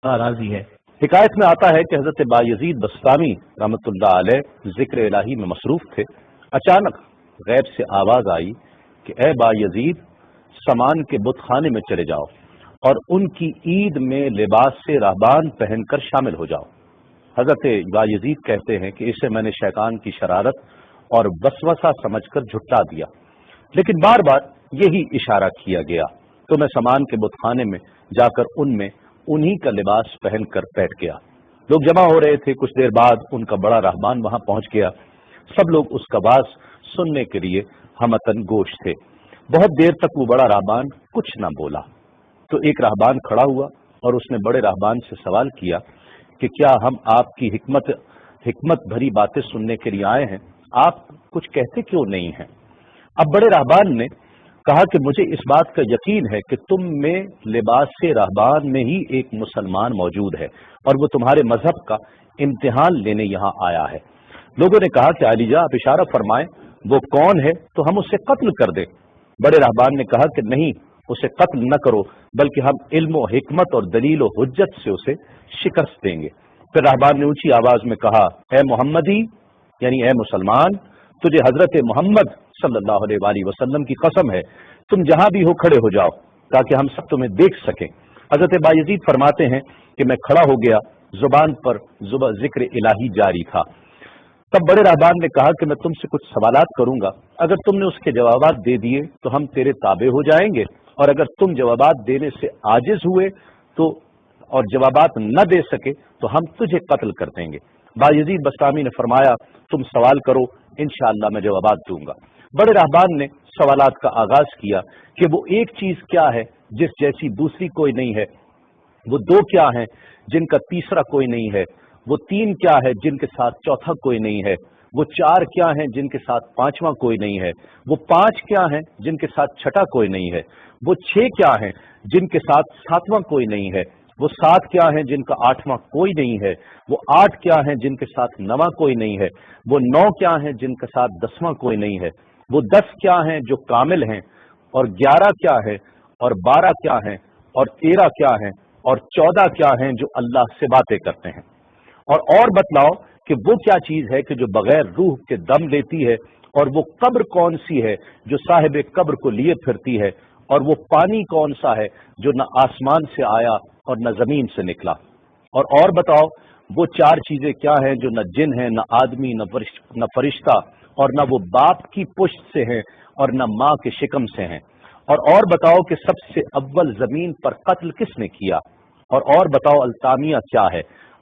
راضی ہے۔ حکایت میں آتا ہے کہ حضرت بایزید بستامی رحمۃ اللہ علیہ ذکر الہی میں مصروف تھے۔ اچانک غیب سے آواز آئی کہ اے بایزید، سامان کے بت خانے میں چلے جاؤ اور ان کی عید میں لباس سے رہبان پہن کر شامل ہو جاؤ۔ حضرت بایزید کہتے ہیں کہ اسے میں نے شیطان کی شرارت اور وسوسہ سمجھ کر جھٹلا دیا، لیکن بار بار یہی اشارہ کیا گیا تو میں سامان کے بت خانے میں جا کر ان میں انہی کا لباس پہن کر بیٹھ گیا۔ لوگ جمع ہو رہے تھے، کچھ دیر بعد ان کا بڑا رہبان وہاں پہنچ گیا۔ سب لوگ اس کا باز سننے کے لیے ہمتن گوش تھے۔ بہت دیر تک وہ بڑا رہبان کچھ نہ بولا تو ایک رہبان کھڑا ہوا اور اس نے بڑے رہبان سے سوال کیا کہ کیا ہم آپ کی حکمت بھری باتیں سننے کے لیے آئے ہیں، آپ کچھ کہتے کیوں نہیں ہیں؟ اب بڑے رہبان نے کہا کہ مجھے اس بات کا یقین ہے کہ تم میں لباس سے رہبان میں ہی ایک مسلمان موجود ہے اور وہ تمہارے مذہب کا امتحان لینے یہاں آیا ہے۔ لوگوں نے کہا کہ علی جا آپ اشارہ فرمائیں، وہ کون ہے تو ہم اسے قتل کر دیں۔ بڑے رہبان نے کہا کہ نہیں، اسے قتل نہ کرو، بلکہ ہم علم و حکمت اور دلیل و حجت سے اسے شکست دیں گے۔ پھر رہبان نے اونچی آواز میں کہا، اے محمدی، یعنی اے مسلمان، تجھے حضرت محمد صلی اللہ علیہ وآلہ وسلم کی قسم ہے، تم جہاں بھی ہو کھڑے ہو جاؤ تاکہ ہم سب تمہیں دیکھ سکیں۔ حضرت بایزید فرماتے ہیں کہ میں کھڑا ہو گیا، زبان پر ذکر الہی جاری تھا۔ تب بڑے رہبان نے کہا کہ میں تم سے کچھ سوالات کروں گا، اگر تم نے اس کے جوابات دے دیے تو ہم تیرے تابع ہو جائیں گے، اور اگر تم جوابات دینے سے عاجز ہوئے تو اور جوابات نہ دے سکے تو ہم تجھے قتل کر دیں گے۔ بایزید بستامی نے فرمایا تم سوال کرو، انشاءاللہ میں جوابات دوں گا۔ بڑے رہبان نے سوالات کا آغاز کیا کہ وہ ایک چیز کیا ہے جس جیسی دوسری کوئی نہیں ہے، وہ دو کیا ہیں جن کا تیسرا کوئی نہیں ہے، وہ تین کیا ہے جن کے ساتھ چوتھا کوئی نہیں ہے، وہ چار کیا ہیں جن کے ساتھ پانچواں کوئی نہیں ہے، وہ پانچ کیا ہیں جن کے ساتھ چھٹا کوئی نہیں ہے، وہ چھ کیا ہیں جن کے ساتھ ساتواں کوئی نہیں ہے، وہ سات کیا ہیں جن کا آٹھواں کوئی نہیں ہے، وہ آٹھ کیا ہیں جن کے ساتھ نواں کوئی نہیں ہے، وہ نو کیا ہیں جن کے ساتھ دسواں کوئی نہیں ہے، وہ 10 کیا ہیں جو کامل ہیں، اور 11 کیا ہے، اور 12 کیا ہیں، اور 13 کیا ہیں، اور 14 کیا ہیں جو اللہ سے باتیں کرتے ہیں۔ اور بتلاؤ کہ وہ کیا چیز ہے کہ جو بغیر روح کے دم لیتی ہے، اور وہ قبر کون سی ہے جو صاحب قبر کو لیے پھرتی ہے، اور وہ پانی کون سا ہے جو نہ آسمان سے آیا اور نہ زمین سے نکلا۔ اور بتاؤ وہ چار چیزیں کیا ہیں جو نہ جن ہیں، نہ آدمی، نہ فرشتہ، اور نہ وہ باپ کی پشت سے ہیں اور نہ ماں کے شکم سے ہیں۔ اور بتاؤ کہ سب سے اول زمین پر قتل کس نے کیا، اور بتاؤ التامیہ کیا ہے،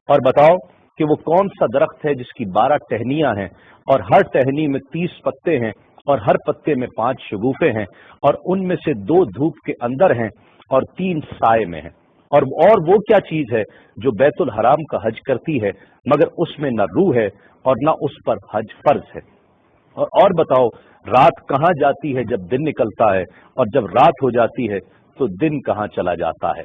اور بتاؤ کہ وہ کون سا درخت ہے جس کی 12 ٹہنیاں ہیں اور ہر ٹہنی میں 30 پتے ہیں اور ہر پتے میں 5 شگوفے ہیں، اور ان میں سے 2 دھوپ کے اندر ہیں اور 3 سائے میں ہیں۔ اور وہ کیا چیز ہے جو بیت الحرام کا حج کرتی ہے مگر اس میں نہ روح ہے اور نہ اس پر حج فرض ہے۔ اور بتاؤ رات کہاں جاتی ہے جب دن نکلتا ہے، اور جب رات ہو جاتی ہے تو دن کہاں چلا جاتا ہے۔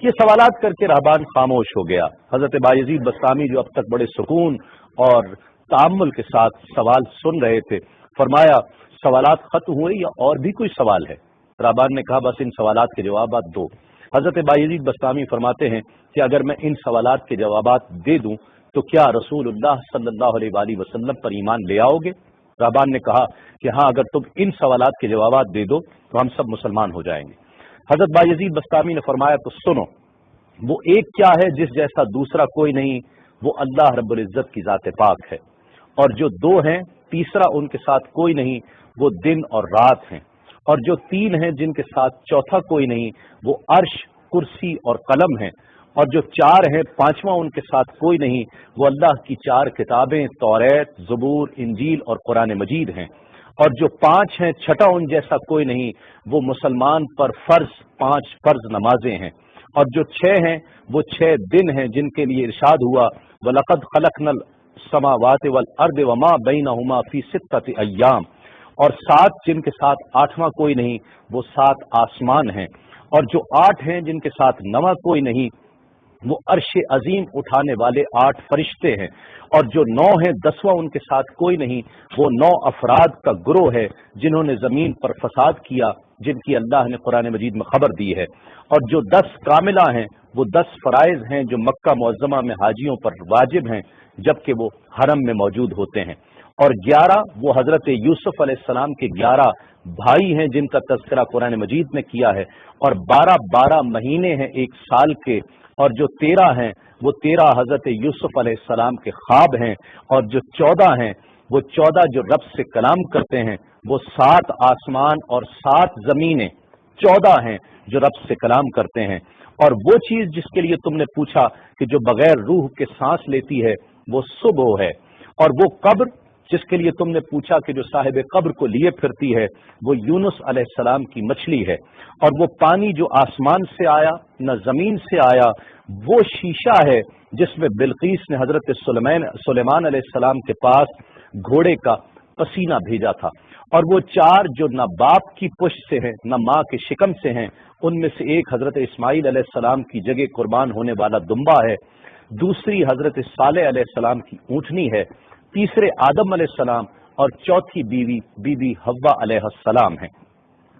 یہ سوالات کر کے رہبان خاموش ہو گیا۔ حضرت بایزید بستامی جو اب تک بڑے سکون اور تأمل کے ساتھ سوال سن رہے تھے، فرمایا سوالات ختم ہوئے یا اور بھی کوئی سوال ہے؟ رہبان نے کہا بس ان سوالات کے جوابات دو۔ حضرت بایزید بستامی فرماتے ہیں کہ اگر میں ان سوالات کے جوابات دے دوں تو کیا رسول اللہ صلی اللہ علیہ وآلہ وسلم پر ایمان لے آؤ گے؟ رہبان نے کہا کہ ہاں، اگر تم ان سوالات کے جوابات دے دو تو ہم سب مسلمان ہو جائیں گے۔ حضرت بایزید بستامی نے فرمایا تو سنو، وہ ایک کیا ہے جس جیسا دوسرا کوئی نہیں، وہ اللہ رب العزت کی ذات پاک ہے، اور جو 2 ہیں تیسرا ان کے ساتھ کوئی نہیں، وہ دن اور رات ہیں، اور جو 3 ہیں جن کے ساتھ چوتھا کوئی نہیں، وہ عرش، کرسی اور قلم ہیں، اور جو 4 ہیں 5واں ان کے ساتھ کوئی نہیں، وہ اللہ کی 4 کتابیں توریت، زبور، انجیل اور قرآن مجید ہیں، اور جو 5 ہیں چھٹا ان جیسا کوئی نہیں، وہ مسلمان پر فرض 5 فرض نمازیں ہیں، اور جو 6 ہیں وہ 6 دن ہیں جن کے لیے ارشاد ہوا وَلَقَدْ خَلَقْنَا السَّمَاوَاتِ وَالْأَرْضَ وَمَا بَيْنَهُمَا فِي 6 أَيَّامٍ، اور 7 جن کے ساتھ 8واں کوئی نہیں، وہ 7 آسمان ہیں، اور جو 8 ہیں جن کے ساتھ 9واں کوئی نہیں، وہ عرش عظیم اٹھانے والے 8 فرشتے ہیں، اور جو 9 ہیں 10واں ان کے ساتھ کوئی نہیں، وہ 9 افراد کا گروہ ہے جنہوں نے زمین پر فساد کیا، جن کی اللہ نے قرآن مجید میں خبر دی ہے، اور جو 10 کاملہ ہیں وہ 10 فرائض ہیں جو مکہ معظمہ میں حاجیوں پر واجب ہیں جبکہ وہ حرم میں موجود ہوتے ہیں، اور 11 وہ حضرت یوسف علیہ السلام کے 11 بھائی ہیں جن کا تذکرہ قرآن مجید میں کیا ہے، اور 12 مہینے ہیں ایک سال کے، اور جو 13 ہیں وہ 13 حضرت یوسف علیہ السلام کے خواب ہیں، اور جو 14 ہیں وہ 14 جو رب سے کلام کرتے ہیں، وہ 7 آسمان اور 7 زمینیں 14 ہیں جو رب سے کلام کرتے ہیں، اور وہ چیز جس کے لیے تم نے پوچھا کہ جو بغیر روح کے سانس لیتی ہے وہ صبح ہے، اور وہ قبر جس کے لیے تم نے پوچھا کہ جو صاحب قبر کو لیے پھرتی ہے وہ یونس علیہ السلام کی مچھلی ہے، اور وہ پانی جو آسمان سے آیا نہ زمین سے آیا وہ شیشہ ہے جس میں بلقیس نے حضرت سلیمان علیہ السلام کے پاس گھوڑے کا پسینہ بھیجا تھا، اور وہ 4 جو نہ باپ کی پشت سے ہیں نہ ماں کے شکم سے ہیں، ان میں سے ایک حضرت اسماعیل علیہ السلام کی جگہ قربان ہونے والا دمبا ہے، دوسری حضرت صالح علیہ السلام کی اونٹنی ہے، تیسرے آدم علیہ السلام، اور چوتھی بیوی بی بی حوا علیہ السلام ہے۔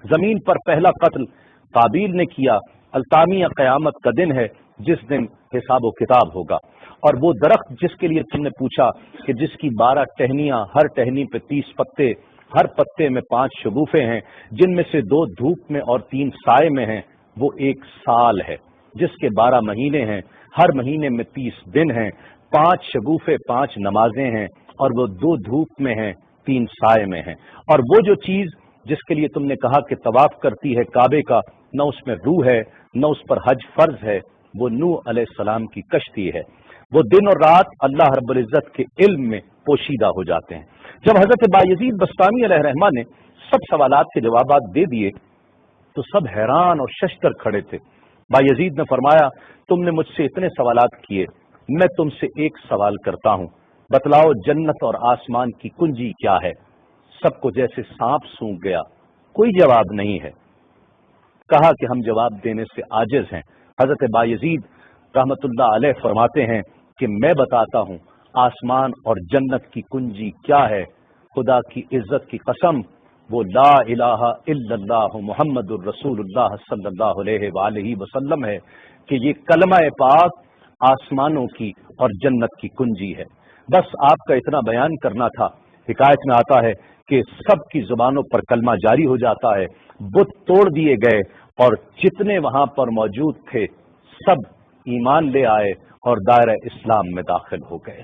زمین پر پہلا قتل قابیل نے کیا، التامیہ قیامت کا دن ہے جس دن حساب و کتاب ہوگا، اور وہ درخت جس کے لیے تم نے پوچھا کہ جس کی 12 ٹہنیاں، ہر ٹہنی پہ 30 پتے، ہر پتے میں 5 شگوفے ہیں جن میں سے 2 دھوپ میں اور 3 سائے میں ہیں، وہ 1 سال ہے جس کے 12 مہینے ہیں، ہر مہینے میں 30 دن ہیں، 5 شگوفے 5 نمازیں ہیں، اور وہ 2 دھوپ میں ہیں 3 سائے میں ہیں، اور وہ جو چیز جس کے لیے تم نے کہا کہ طواف کرتی ہے کعبے کا، نہ اس میں روح ہے نہ اس پر حج فرض ہے، وہ نوح علیہ السلام کی کشتی ہے، وہ دن اور رات اللہ رب العزت کے علم میں پوشیدہ ہو جاتے ہیں۔ جب حضرت بایزید بسطامی علیہ الرحمہ نے سب سوالات کے جوابات دے دیے تو سب حیران اور ششدر کھڑے تھے۔ بایزید نے فرمایا تم نے مجھ سے اتنے سوالات کیے، میں تم سے ایک سوال کرتا ہوں، بتلاؤ جنت اور آسمان کی کنجی کیا ہے؟ سب کو جیسے سانپ سونگھ گیا، کوئی جواب نہیں ہے۔ کہا کہ ہم جواب دینے سے عاجز ہیں۔ حضرت بایزید رحمت اللہ علیہ فرماتے ہیں کہ میں بتاتا ہوں آسمان اور جنت کی کنجی کیا ہے، خدا کی عزت کی قسم وہ لا الہ الا اللہ محمد الرسول اللہ صلی اللہ علیہ وآلہ وسلم ہے کہ یہ کلمہ پاک آسمانوں کی اور جنت کی کنجی ہے۔ بس آپ کا اتنا بیان کرنا تھا۔ حکایت میں آتا ہے کہ سب کی زبانوں پر کلمہ جاری ہو جاتا ہے، بت توڑ دیے گئے، اور جتنے وہاں پر موجود تھے سب ایمان لے آئے اور دائرہ اسلام میں داخل ہو گئے۔